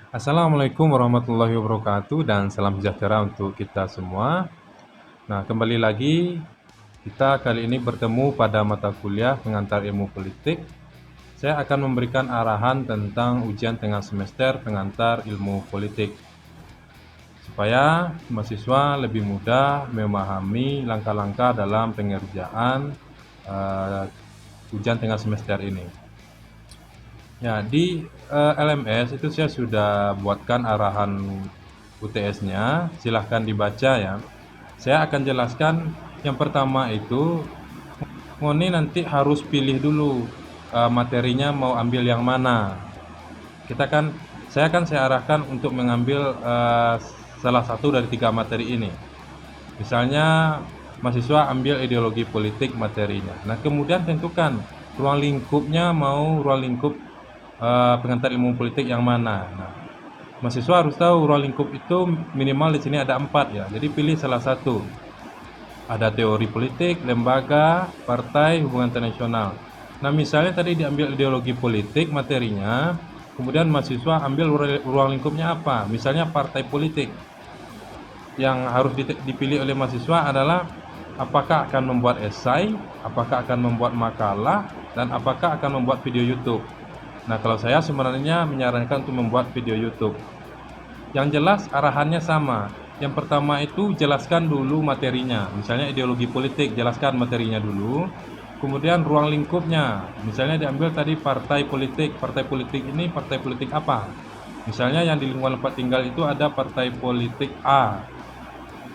Assalamualaikum warahmatullahi wabarakatuh dan salam sejahtera untuk kita semua. Nah, kembali lagi kita kali ini bertemu pada mata kuliah pengantar ilmu politik. Saya akan memberikan arahan tentang ujian tengah semester pengantar ilmu politik supaya mahasiswa lebih mudah memahami langkah-langkah dalam pengerjaan ujian tengah semester ini. Ya, di LMS itu saya sudah buatkan arahan UTS-nya, silahkan dibaca ya. Saya akan jelaskan yang pertama itu, Ngoni nanti harus pilih dulu materinya mau ambil yang mana. Saya arahkan untuk mengambil salah satu dari 3 materi ini. Misalnya mahasiswa ambil ideologi politik materinya. Nah, kemudian tentukan ruang lingkupnya mau ruang lingkup pengantar ilmu politik yang mana. Nah, mahasiswa harus tahu ruang lingkup itu minimal di sini ada 4 ya. Jadi pilih salah satu. Ada teori politik, lembaga, partai, hubungan internasional. Nah, misalnya tadi diambil ideologi politik materinya, kemudian mahasiswa ambil ruang lingkupnya apa? Misalnya partai politik. Yang harus dipilih oleh mahasiswa adalah apakah akan membuat esai, apakah akan membuat makalah, dan apakah akan membuat video YouTube. Nah, kalau saya sebenarnya menyarankan untuk membuat video YouTube. Yang jelas arahannya sama. Yang pertama itu jelaskan dulu materinya. Misalnya ideologi politik, jelaskan materinya dulu. Kemudian ruang lingkupnya. Misalnya diambil tadi partai politik. Partai politik ini partai politik apa? Misalnya yang di lingkungan tempat tinggal itu ada partai politik A.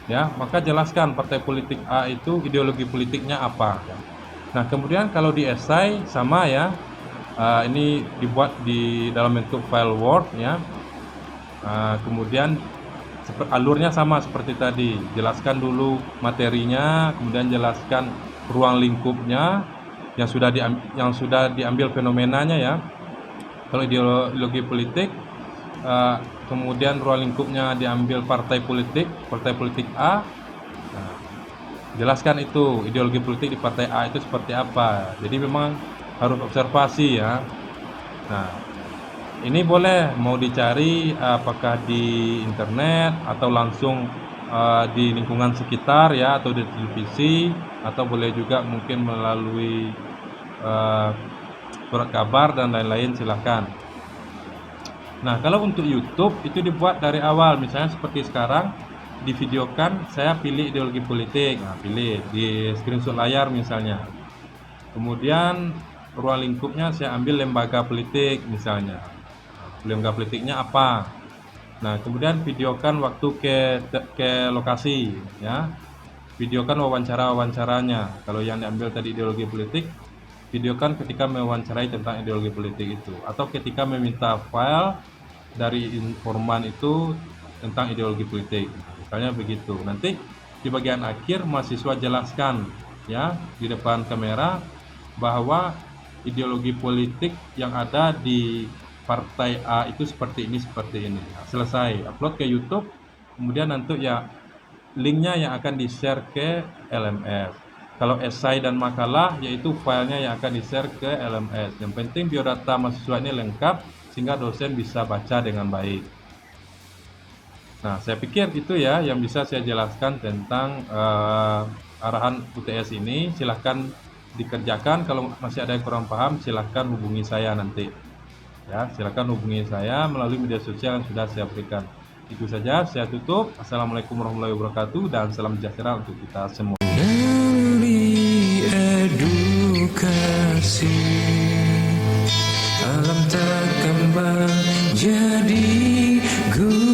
Ya, maka jelaskan partai politik A itu ideologi politiknya apa. Nah, kemudian kalau di esai sama ya. Ini dibuat di dalam bentuk file Word ya. Kemudian alurnya sama seperti tadi, jelaskan dulu materinya, kemudian jelaskan ruang lingkupnya yang sudah diambil fenomenanya ya. Kalau ideologi politik, kemudian ruang lingkupnya diambil partai politik A. Nah, jelaskan itu ideologi politik di partai A itu seperti apa. Jadi memang harus observasi ya. Nah, ini boleh mau dicari apakah di internet atau langsung di lingkungan sekitar ya, atau di televisi, atau boleh juga mungkin melalui surat kabar dan lain-lain, silahkan. Nah, kalau untuk YouTube itu dibuat dari awal, misalnya seperti sekarang divideokan saya pilih ideologi politik, nah pilih di screenshot layar misalnya. Kemudian ruang lingkupnya saya ambil lembaga politik misalnya. Lembaga politiknya apa? Nah, kemudian videokan waktu ke lokasi ya. Videokan wawancaranya. Kalau yang diambil tadi ideologi politik, videokan ketika mewawancarai tentang ideologi politik itu, atau ketika meminta file dari informan itu tentang ideologi politik. Misalnya begitu. Nanti di bagian akhir mahasiswa jelaskan ya di depan kamera bahwa ideologi politik yang ada di partai A itu seperti ini. Nah, selesai, upload ke YouTube, kemudian nanti ya linknya yang akan di-share ke LMS. Kalau esai dan makalah yaitu filenya yang akan di-share ke LMS. Yang penting biodata mahasiswa ini lengkap sehingga dosen bisa baca dengan baik. Nah, saya pikir itu ya yang bisa saya jelaskan tentang arahan UTS ini. Silahkan dikerjakan. Kalau masih ada yang kurang paham, silahkan hubungi saya nanti. Ya, silakan hubungi saya melalui media sosial yang sudah saya berikan. Itu saja, saya tutup. Assalamualaikum warahmatullahi wabarakatuh dan salam sejahtera untuk kita semua. Nabi edukasi alam takkan jadi guru.